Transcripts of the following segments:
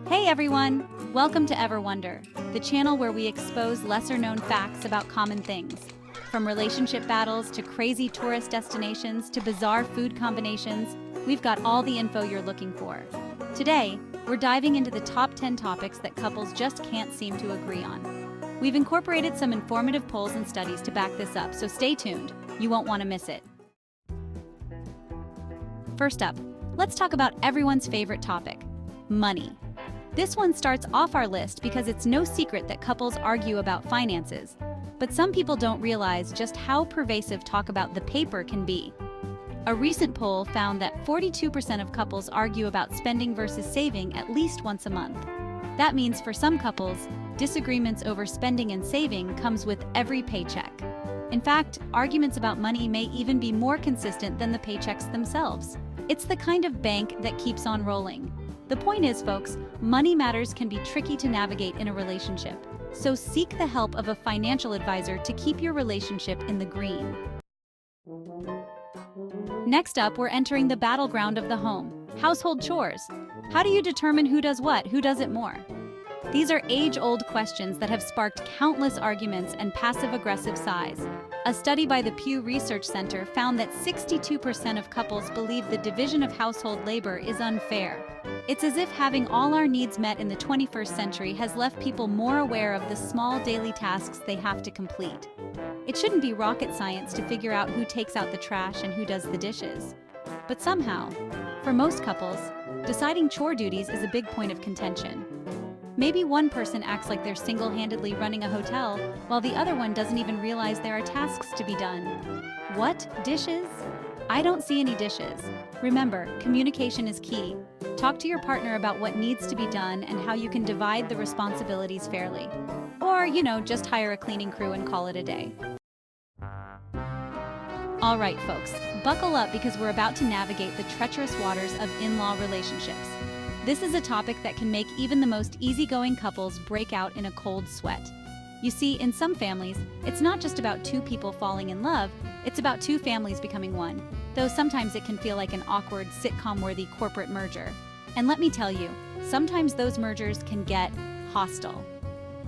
Hey everyone! Welcome to Ever Wonder, the channel where we expose lesser-known facts about common things. From relationship battles to crazy tourist destinations to bizarre food combinations, we've got all the info you're looking for. Today, we're diving into the top 10 topics that couples just can't seem to agree on. We've incorporated some informative polls and studies to back this up, so stay tuned. You won't want to miss it. First up, let's talk about everyone's favorite topic, money. This one starts off our list because it's no secret that couples argue about finances. But some people don't realize just how pervasive talk about the paper can be. A recent poll found that 42% of couples argue about spending versus saving at least once a month. That means for some couples, disagreements over spending and saving comes with every paycheck. In fact, arguments about money may even be more consistent than the paychecks themselves. It's the kind of bank that keeps on rolling. The point is, folks, money matters can be tricky to navigate in a relationship. So seek the help of a financial advisor to keep your relationship in the green. Next up, we're entering the battleground of the home, household chores. How do you determine who does what, who does it more? These are age-old questions that have sparked countless arguments and passive-aggressive sighs. A study by the Pew Research Center found that 62% of couples believe the division of household labor is unfair. It's as if having all our needs met in the 21st century has left people more aware of the small daily tasks they have to complete. It shouldn't be rocket science to figure out who takes out the trash and who does the dishes. But somehow, for most couples, deciding chore duties is a big point of contention. Maybe one person acts like they're single-handedly running a hotel, while the other one doesn't even realize there are tasks to be done. What? Dishes? I don't see any dishes. Remember, communication is key. Talk to your partner about what needs to be done and how you can divide the responsibilities fairly. Or, just hire a cleaning crew and call it a day. All right, folks, buckle up because we're about to navigate the treacherous waters of in-law relationships. This is a topic that can make even the most easygoing couples break out in a cold sweat. You see, in some families, it's not just about two people falling in love, it's about two families becoming one, though sometimes it can feel like an awkward, sitcom-worthy corporate merger. And let me tell you, sometimes those mergers can get hostile.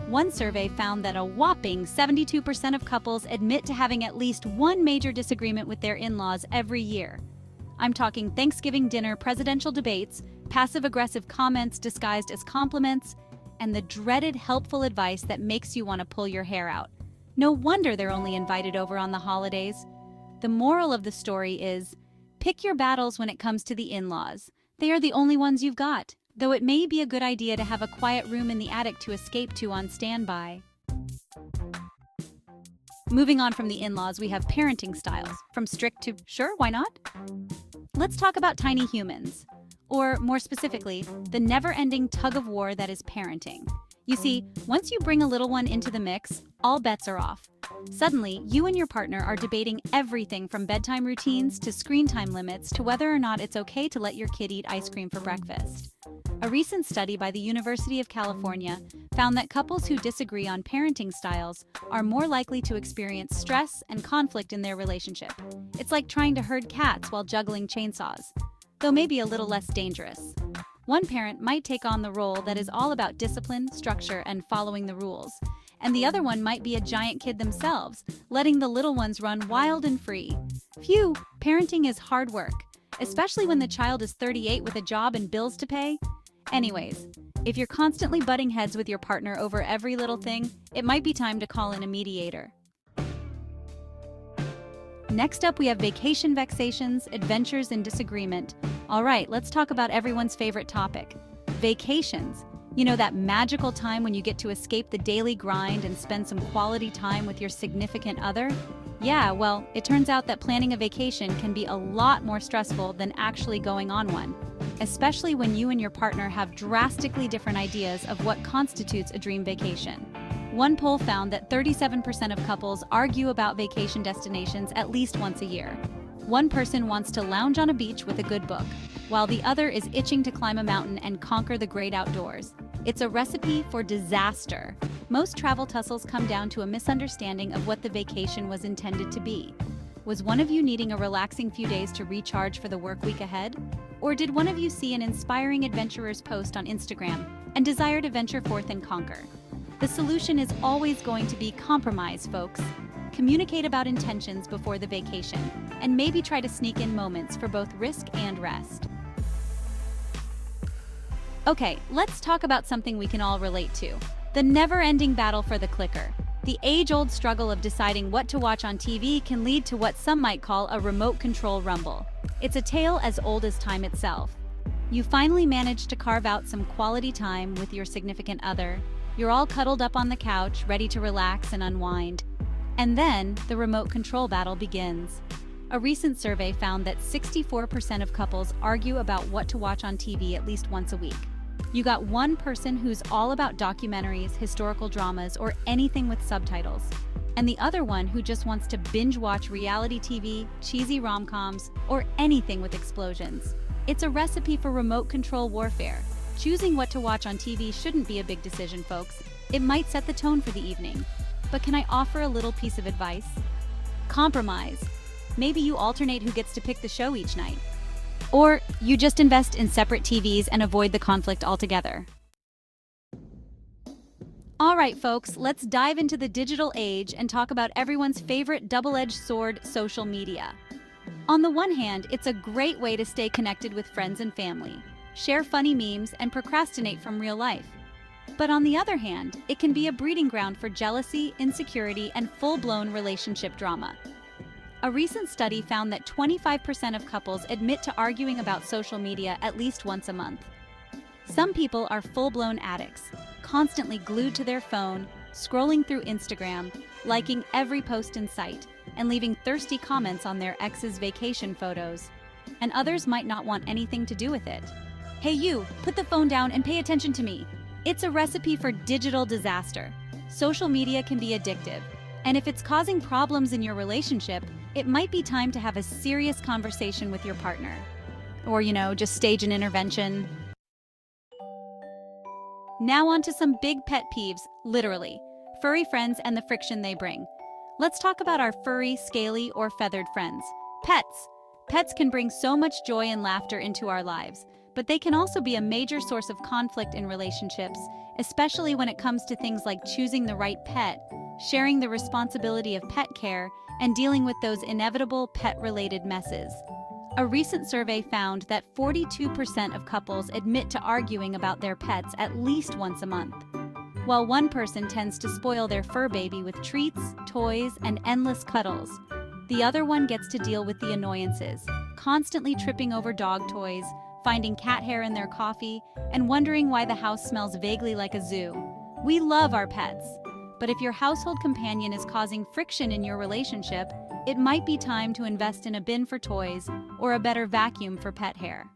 One survey found that a whopping 72% of couples admit to having at least one major disagreement with their in-laws every year. I'm talking Thanksgiving dinner presidential debates, passive-aggressive comments disguised as compliments, and the dreaded helpful advice that makes you want to pull your hair out. No wonder they're only invited over on the holidays. The moral of the story is, pick your battles when it comes to the in-laws. They are the only ones you've got, though it may be a good idea to have a quiet room in the attic to escape to on standby. Moving on from the in-laws, we have parenting styles, from strict to sure, why not? Let's talk about tiny humans. Or, more specifically, the never-ending tug-of-war that is parenting. You see, once you bring a little one into the mix, all bets are off. Suddenly, you and your partner are debating everything from bedtime routines to screen time limits to whether or not it's okay to let your kid eat ice cream for breakfast. A recent study by the University of California found that couples who disagree on parenting styles are more likely to experience stress and conflict in their relationship. It's like trying to herd cats while juggling chainsaws, though maybe a little less dangerous. One parent might take on the role that is all about discipline, structure, and following the rules, and the other one might be a giant kid themselves, letting the little ones run wild and free. Phew, parenting is hard work, especially when the child is 38 with a job and bills to pay. Anyways, if you're constantly butting heads with your partner over every little thing, it might be time to call in a mediator. Next up, we have vacation vexations, adventures, and disagreement. All right, let's talk about everyone's favorite topic, vacations. You know, that magical time when you get to escape the daily grind and spend some quality time with your significant other? Yeah, well, it turns out that planning a vacation can be a lot more stressful than actually going on one, especially when you and your partner have drastically different ideas of what constitutes a dream vacation. One poll found that 37% of couples argue about vacation destinations at least once a year. One person wants to lounge on a beach with a good book, while the other is itching to climb a mountain and conquer the great outdoors. It's a recipe for disaster. Most travel tussles come down to a misunderstanding of what the vacation was intended to be. Was one of you needing a relaxing few days to recharge for the work week ahead? Or did one of you see an inspiring adventurer's post on Instagram and desire to venture forth and conquer. The solution is always going to be compromise, folks. Communicate about intentions before the vacation, and maybe try to sneak in moments for both risk and rest. Okay, let's talk about something we can all relate to. The never-ending battle for the clicker. The age-old struggle of deciding what to watch on TV can lead to what some might call a remote control rumble. It's a tale as old as time itself. You finally managed to carve out some quality time with your significant other. You're all cuddled up on the couch, ready to relax and unwind. And then, the remote control battle begins. A recent survey found that 64% of couples argue about what to watch on TV at least once a week. You got one person who's all about documentaries, historical dramas, or anything with subtitles. And the other one who just wants to binge-watch reality TV, cheesy rom-coms, or anything with explosions. It's a recipe for remote control warfare. Choosing what to watch on TV shouldn't be a big decision, folks. It might set the tone for the evening. But can I offer a little piece of advice? Compromise. Maybe you alternate who gets to pick the show each night. Or you just invest in separate TVs and avoid the conflict altogether. All right, folks, let's dive into the digital age and talk about everyone's favorite double-edged sword, social media. On the one hand, it's a great way to stay connected with friends and family, share funny memes, and procrastinate from real life. But on the other hand, it can be a breeding ground for jealousy, insecurity, and full-blown relationship drama. A recent study found that 25% of couples admit to arguing about social media at least once a month. Some people are full-blown addicts, constantly glued to their phone, scrolling through Instagram, liking every post in sight, and leaving thirsty comments on their ex's vacation photos. And others might not want anything to do with it. Hey you, put the phone down and pay attention to me. It's a recipe for digital disaster. Social media can be addictive, and if it's causing problems in your relationship, it might be time to have a serious conversation with your partner. Or, just stage an intervention. Now on to some big pet peeves, literally. Furry friends and the friction they bring. Let's talk about our furry, scaly, or feathered friends. Pets. Pets can bring so much joy and laughter into our lives, but they can also be a major source of conflict in relationships, especially when it comes to things like choosing the right pet, sharing the responsibility of pet care, and dealing with those inevitable pet-related messes. A recent survey found that 42% of couples admit to arguing about their pets at least once a month. While one person tends to spoil their fur baby with treats, toys, and endless cuddles, the other one gets to deal with the annoyances, constantly tripping over dog toys, finding cat hair in their coffee, and wondering why the house smells vaguely like a zoo. We love our pets, but if your household companion is causing friction in your relationship, it might be time to invest in a bin for toys or a better vacuum for pet hair.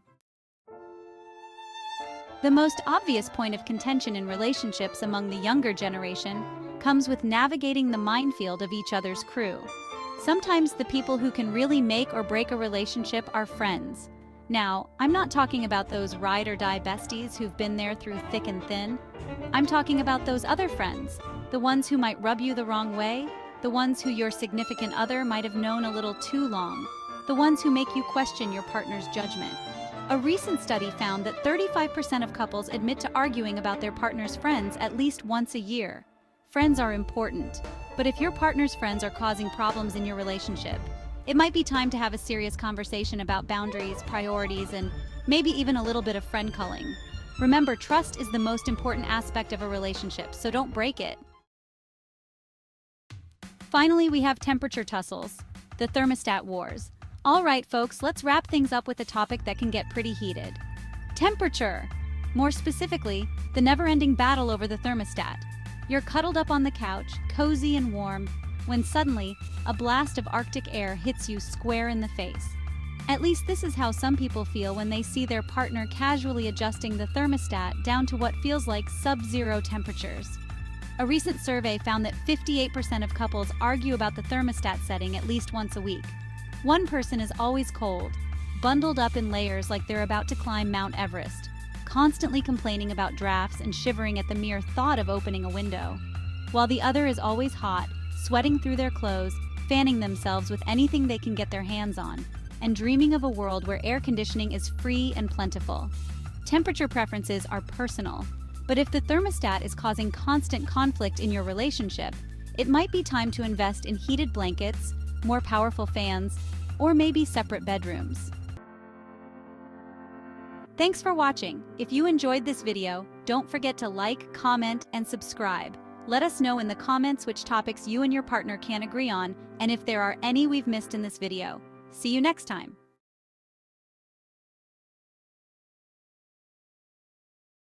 The most obvious point of contention in relationships among the younger generation comes with navigating the minefield of each other's crew. Sometimes the people who can really make or break a relationship are friends. Now, I'm not talking about those ride-or-die besties who've been there through thick and thin. I'm talking about those other friends, the ones who might rub you the wrong way, the ones who your significant other might have known a little too long, the ones who make you question your partner's judgment. A recent study found that 35% of couples admit to arguing about their partner's friends at least once a year. Friends are important, but if your partner's friends are causing problems in your relationship, it might be time to have a serious conversation about boundaries, priorities, and maybe even a little bit of friend culling. Remember, trust is the most important aspect of a relationship, so don't break it. Finally, we have temperature tussles, the thermostat wars. All right, folks, let's wrap things up with a topic that can get pretty heated. Temperature! More specifically, the never-ending battle over the thermostat. You're cuddled up on the couch, cozy and warm, when suddenly, a blast of Arctic air hits you square in the face. At least this is how some people feel when they see their partner casually adjusting the thermostat down to what feels like sub-zero temperatures. A recent survey found that 58% of couples argue about the thermostat setting at least once a week. One person is always cold, bundled up in layers like they're about to climb Mount Everest, constantly complaining about drafts and shivering at the mere thought of opening a window, while the other is always hot, sweating through their clothes, fanning themselves with anything they can get their hands on, and dreaming of a world where air conditioning is free and plentiful. Temperature preferences are personal, But if the thermostat is causing constant conflict in your relationship, it might be time to invest in heated blankets, more powerful fans, or maybe separate bedrooms. Thanks for watching. If you enjoyed this video, don't forget to like, comment, and subscribe. Let us know in the comments which topics you and your partner can agree on, and if there are any we've missed in this video. See you next time.